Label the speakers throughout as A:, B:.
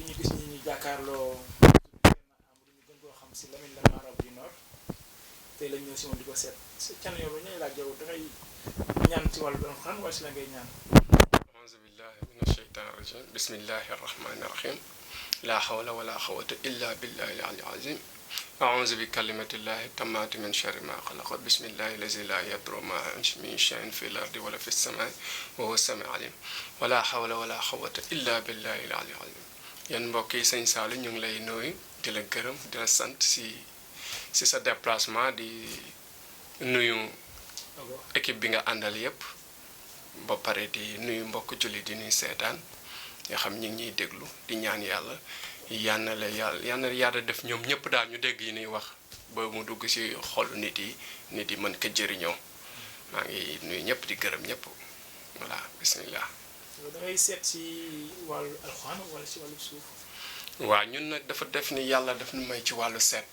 A: ñu gis ñu jàkkaarloo Amadou ñu gën koo xam si Lamine la Marabout du Nord tey lañ ñëw si moom di ko seet si can yow ñu laaj yow dangay ñaan ci wàllu doon xam wala si la ngay ñaan.
B: auzu billahi mina shaytani rajim bismillahi rahmani rahim la hawla wala quwwata illa billahi al azim أعوذ بكلمة الله التامة من شر ما خلق بسم الله الذي لا يضر مع اسمه شيء في الأرض ولا في السماء وهو السميع العليم ولا حول ولا قوة إلا بالله العلي العظيم yéen mbokk yi sëñ Saliou ñu ngi lay nuyu di la gërëm di la sant si sa déplacement di nuyu équipe bi nga àndal yépp ba pare di nuyu mbokk julli di nuyu seetaan nga xam ñu ngi ñuy déglu di ñaan yàlla yal na yàlla def ñoom ñëpp daal ñu dégg yi ñuy wax ba mu dugg ci xolu nit yi mën ko jëriñoo maa ngi nuyu ñëpp di gërëm ñëpp voilà bismillah.
A: da ngay seet ci wàllu alxuraan wala ci wàllu suuf.
B: waaw ñun nag dafa def ni yàlla daf ñu may ci wàllu seet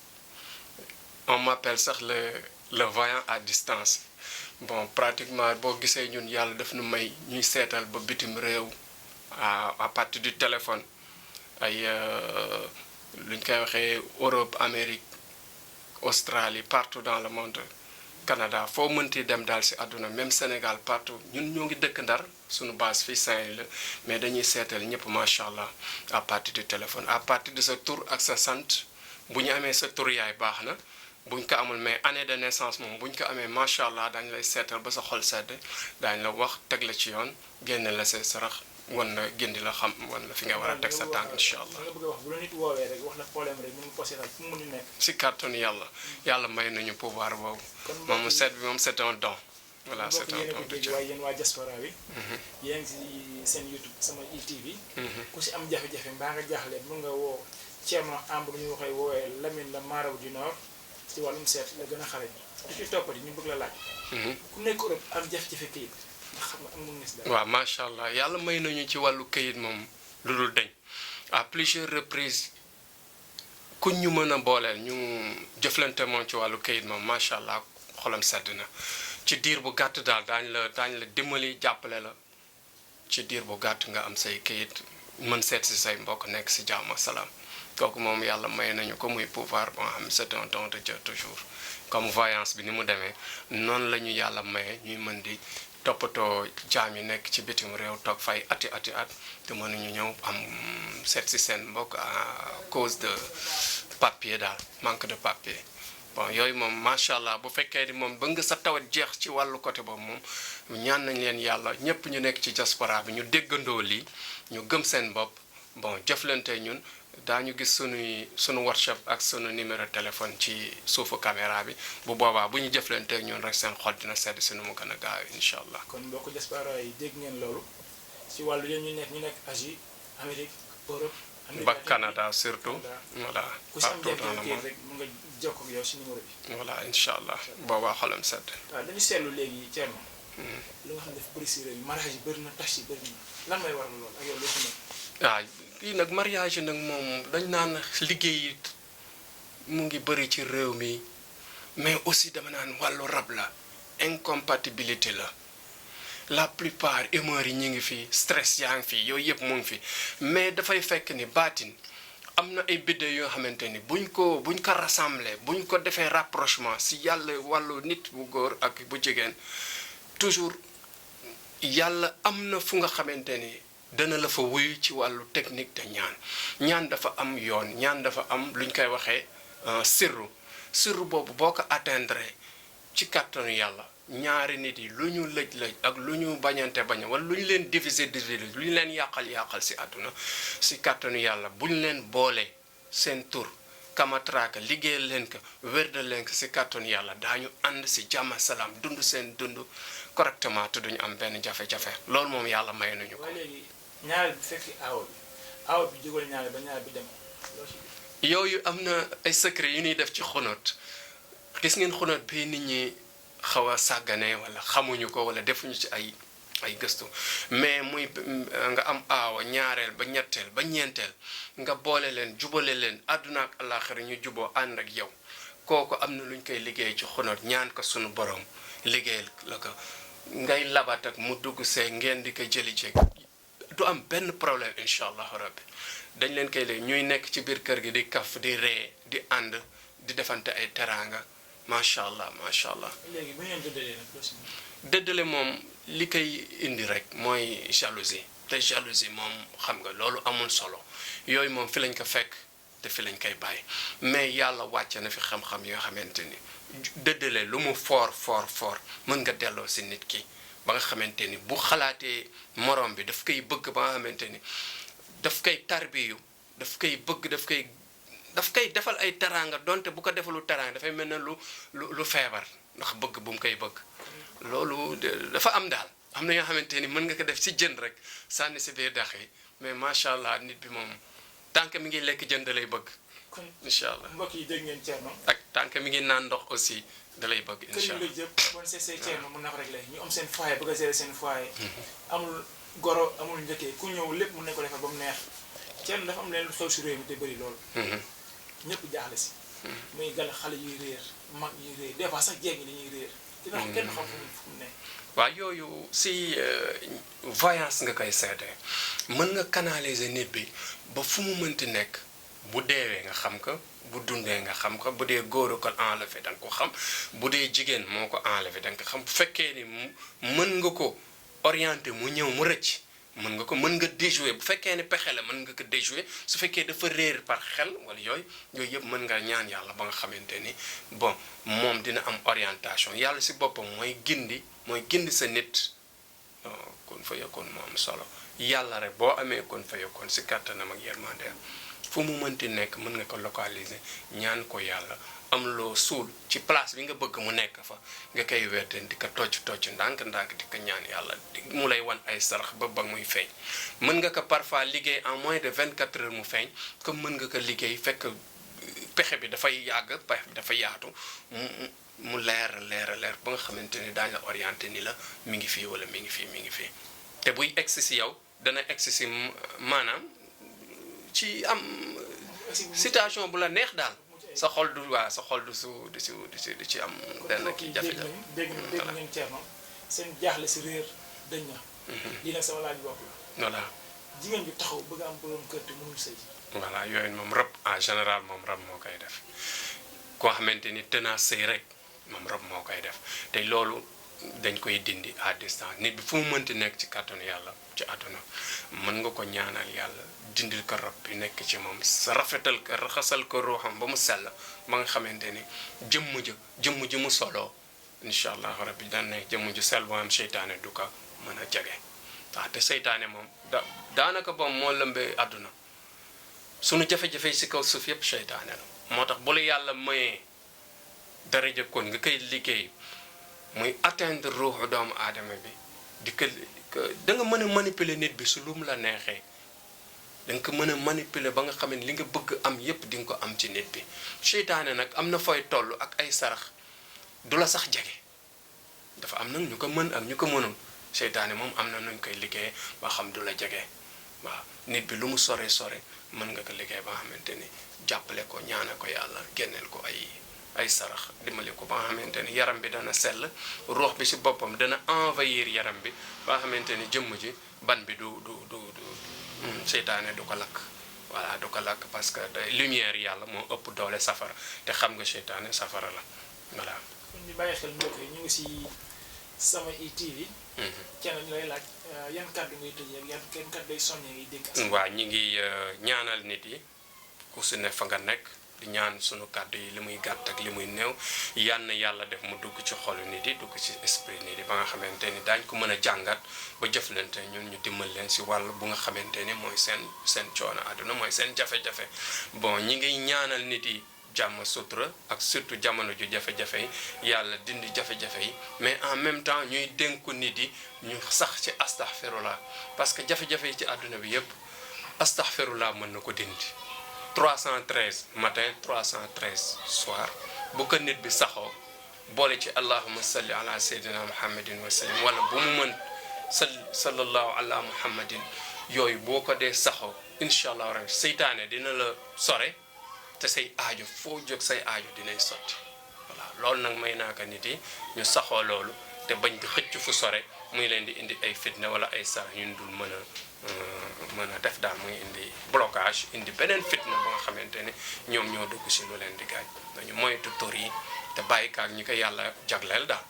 B: on m'appelle sax le voyant à distance bon pratiquement boo gisee ñun yàlla daf ñu may ñuy seetal ba bitim réew à partir du téléphone. ay lu ñu koy waxee Europe Amérique Australie partout dans le monde Canada foo mënti dem daal ci àdduna même Sénégal partout ñun ñoo ngi dëkk Ndar suñu base fii Saint-Louis la mais dañuy seetal ñëpp macha allah à partir du téléphone à partir de sa tur ak sa sant bu ñu amee sa tur yaay baax na buñ ko amul mais année de naissance moom bu ñu ko amee macha allah daañu lay seetal ba sa xol sedd daañu la wax teg la ci yoon génne la say sarax. wan na gindi la xam wan la fi nga war a teg sa tànk incha allah.
A: nga bëgg a wax bu la nit woowee rek wax la problème rek mu posé daal fu mu mën nekk.
B: si kàttanu yàlla may nañu pouvoir boobu. moom seet bi moom c'est un don. voilà c'est un don de Dieu
A: waaye yéen waa diaspora bi. yéen ngi si seen YouTube sama ITV. ku si am jafe-jafe mbaa nga jaaxle mën nga woo Thierno Amb bu ñu waxee woowee Lamine la Marabout du Nord si wàllum seet la gën a xarañ. di ci toppati ñu bëgg la laaj. ku nekk Europe am jafe-jafe kayit.
B: waaw macha allah yàlla may nañu ci wàllu këyit moom lu dul deñ à plusieurs reprises kuñ ñu mën a booleel ñu jëflante moom ci wàllu këyit moom macha allah xolam sedd na ci diir bu gàtt daal daañ la dimbali jàppale la ci diir bu gàtt nga am say këyit mën seet si say mbokk nekk si jàmm ak salaam kooku moom yàlla may nañu ko muy pouvoir boo xam c'est un don de Dieu toujours comme voyance bi ni mu demee noonu la ñu yàlla maye ñuy mën di toppatoo jaam yi nekk ci bitim réew toog fay at te mënuñu ñëw am seet si seen mbokk à cause de papier daal manque de papier bon yooyu moom macha allah bu fekkee ni moom ba nga sa tawat jeex ci wàllu côté boobu moom ñaan nañ leen yàlla ñëpp ñu nekk ci diaspora bi ñu déggandoo lii ñu gëm seen bopp bon jëflante ñun daañu gis sunu WhatsApp ak sunu numéro téléphone ci suufu caméra bi bu boobaa bu ñu jëflanteeg ñun rek seen xol dina sedd si nu mu gën a gaaw incha allah.
A: kon mbokku diaspora yi dégg ngeen loolu si wàllu yéen ñu nekk Asie Amérique Europe.
B: ba Canada surtout. voilà
A: partout dans le monde rek mu nga jokkoo ak yow si numéro bi.
B: voilà incha allah boobaa xolam sedd.
A: waaw dañu seetlu léegi Thierno. lu nga xam ne dafa bëri si réew mi mariage yi bëri na tas yi bëri na lan may waral lool ak yow loo xam ne.
B: waaw lii nag mariage nag moom dañ naan liggéey mu ngi bëri ci réew mi mais aussi dama naan wàllu rab la incompatibilité la plupart humeur yi ñu ngi fi stress yaa ngi fi yooyu yëpp mu ngi fi mais dafay fekk ni baatin am na ay biddew yoo xamante ni buñ ko rassemblé buñ ko defee rapprochement si yàlla wàllu nit bu góor ak bu jigéen toujours yàlla am na fu nga xamante ni dana la fa wuyu ci wàllu technique de ñaan dafa am yoon ñaan dafa am lu ñu koy waxee sirru boobu boo ko atteindre ci kàttanu yàlla ñaari nit yi lu ñu lëj ak lu ñu bañante wala lu ñu leen diviser lu ñu leen yàqal si àdduna si kàttanu yàlla bu ñu leen boolee seen tur kamatraaka liggéeyal leen ko wérdal leen ko si kàttanu yàlla daañu ànd si jàmm salaam dund seen dund correctement te duñu am benn jafe-jafe loolu moom yàlla may nañu ko.
A: ñaareel bi fekk aaw bi jógal ñaareel ba ñaareel bi dem.
B: yooyu am na ay secret yu ñuy def ci xunóot gis ngeen xunóot bi nit ñi xaw a sàggane wala xamuñu ko wala defuñu ci ay gëstu mais muy nga am aawa ñaareel ba ñetteel ba ñeenteel nga boole leen jubale leen àdduna ak àllaaxira ñu juboo ànd ak yow kooku am na lu ñu koy liggéey ci xunóot ñaan ko sunu borom liggéeyal la ko ngay labat ak mu dugg see ngeen di ko jëli ci du am benn problème incha allahu rabbi dañ leen koy léegi ñuy nekk ci biir kër gi di kaf di ree di ànd di defante ay teraanga macha allah macha allah.
A: léegi bu ngeen dëddalee nag
B: dëddale moom li koy indi rek mooy jalousie te jalousie moom xam nga loolu amul solo yooyu moom fi lañ ko fekk te fi lañ koy bàyyi mais yàlla wàcce na fi xam-xam yoo xamante ni dëddale lu mu fort mën nga delloo si nit ki ba nga xamante ni bu xalaatee morom bi daf koy bëgg ba nga xamante ni daf koy tarbiyu daf koy bëgg daf koy defal ay teraanga donte bu ko defalu teraanga dafay mel ne lu feebar ndax bëgg bu mu koy bëgg loolu dafa am daal am na yoo xamante ni mën nga ko def si jën rek sànni si biir dax yi mais macha allah nit bi moom tànk mi ngi lekk jën da lay bëgg. incha allah
A: mbokk yi dégg ngeen Thierno.
B: ak tànk mi ngi naan ndox aussi da lay bëgg. incha allah
A: kër yi la jëpp bon c'est Thierno mun na ko réglé ñu am seen foyer bëgg a gérer seen foyer. amul goro amul njëkkee ku ñëw lépp mun nañ ko defar ba mu neex Thierno dafa am leen lu xew si réew mi te bëri loolu. ñëpp jaaxle si. muy gan xale yuy réer mag yuy réer des fois sax jéeg ñi dañuy réer. dina xam kenn xam fu mu ne.
B: waaw yooyu si voyance nga koy seetee mën nga canaliser nit bi ba fu mu mënti nekk bu deewee nga xam ko bu dundee nga xam ko bu dee góor ko enlevé da nga ko xam bu dee jigéen moo ko enlevé da nga ko xam bu fekkee ni mën nga ko orienté mu ñëw mu rëcc mën nga ko mën nga déjouer bu fekkee ne pexe la mën nga ko déjouer su fekkee dafa réer par xel wala yooyu yëpp mën nga ñaan yàlla ba nga xamante ni bon moom dina am orientation yàlla si boppam mooy gindi sa nit kon fa yokkoon moo am solo yàlla rek boo amee kon fa yokkoon si kàttanam ak yërmandeem fu mu mënti nekk mën nga ko localiser ñaan ko yàlla am loo suul ci place bi nga bëgg mu nekk fa nga koy weerteen di ko tocc ndànk di ko ñaan yàlla mu lay wan ay sarax ba muy feeñ mën nga ko parfois liggéey en moins de 24 heures mu feeñ comme mën nga ko liggéey fekk pexe bi dafay yàgg pexe bi dafa yaatu mu leer ba nga xamante ni daañu la orienté ni la mi ngi fii wala mi ngi fii te buy egsi si yow dana egsi si maanaam ci am situation bu la neex daal sa xol du ci am benn kii jafe-jafe.
A: dégg ngeen Thierno seen jaaxle si réer dañ na. lii nag sama laaj bopp la.
B: voilà.
A: jigéen bi taxaw bëgg am borom kër te mënul sëy.
B: voilà yooyu moom rab en général moom rab moo koy def koo xamante ni tënaa sëy rek moom rab moo koy def te loolu dañ koy dindi à distance nit bi fu mu mënti nekk ci kàttanu yàlla ci àdduna mën nga ko ñaanal yàlla dindil ko rab bi nekk ci moom sa rafetal ko raxasal ko ruuxam ba mu sell ba nga xamante ni jëmm ji mu soloo incha allah rabbi daan nekk jëmm ju sell boo am seytaane du ko mën a jege waaw te seytaane moom daanaka boom moo lëmbee àdduna sunu jafe-jafe yi si kaw suuf yëpp seytaane la moo tax bu la yàlla mayee daraja kon nga koy liggéey muy atteindre ruuxu doomu aadama bi di ko da nga mën a manipuler nit bi su lu mu la neexee da nga ko mën a manipuler ba nga xam ne li nga bëgg am yépp di nga ko am ci nit bi seytaane nag am na fooy toll ak ay sarax du la sax jege dafa am nag ñu ko mën ak ñu ko mënul seytaane moom am na nuñ koy liggéey ba xam du la jege waaw nit bi lu mu sore mën nga ko liggéey ba nga xamante ni jàppale ko ñaana ko yàlla génneel ko ay sarax dimbali ko ba nga xamante ni yaram bi dana sell ruux bi si boppam dana envahir yaram bi ba nga xamante ni jëmm ji ban bi du seytaane du ko lakk voilà du ko lakk parce que lumière yàlla moo ëpp doole safara te xam nga seytaane safara la voilà.
A: kon ñu bàyyi xel mbokk yi ñu ngi si Sama ITV. kenn ñu lay laaj yan kàddu ngay tëjee ak yan kàddu day soññee ngay dégg.
B: waaw ñi ngi ñaanal nit yi ku si ne fa nga nekk. ñaan sunu kàddu yi li muy gàtt ak li muy néew yal na yàlla def mu dugg ci xolu nit yi dugg ci esprit nit yi ba nga xamante ni daañ ko mën a jàngat ba jëflante ñun ñu dimbal leen si wàll bu nga xamante ni mooy seen coono àdduna mooy seen jafe-jafe bon ñi ngi ñaanal nit yi jàmm sutura ak surtout jamono ju jafe-jafe yi yàlla dindi jafe-jafe yi mais en même temps ñuy dénku nit yi ñu sax ci astaghfirullah parce que jafe-jafe yi ci àdduna bi yépp astaghfirullah mën na ko dindi 313 matin 313 soir bu ko nit bi saxoo boole ci allahumma salli ala sayyidina muhammadin wa sallim wala bu mu mën sallallahu ala muhammadin yooyu boo ko dee saxoo incha allah rabbi seytaane dina la sore te say aajo foo jóg say aajo dinay sotti voilà loolu nag may naa ko nit yi ñu saxoo loolu te bañ di xëcc fu sore muy leen di indi ay fitna wala ay sarax ñun dul mën a def daal muy indi blocage indi beneen fitna ba nga xamante ne ñoom ñoo dugg si lu leen di gaañ nañu moytu tur yi te bàyyi kaak ñi ko yàlla jagleel daal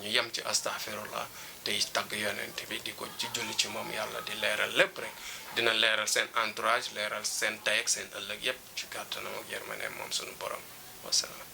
B: ñu yem ci astaghfirullah tey tagg yonent bi di ko ci julli ci moom yàlla di leeral lépp rek dina leeral seen entourage leeral seen tey ak seen ëllëg yépp ci kàttanam ak yërmande moom suñu borom wasalaam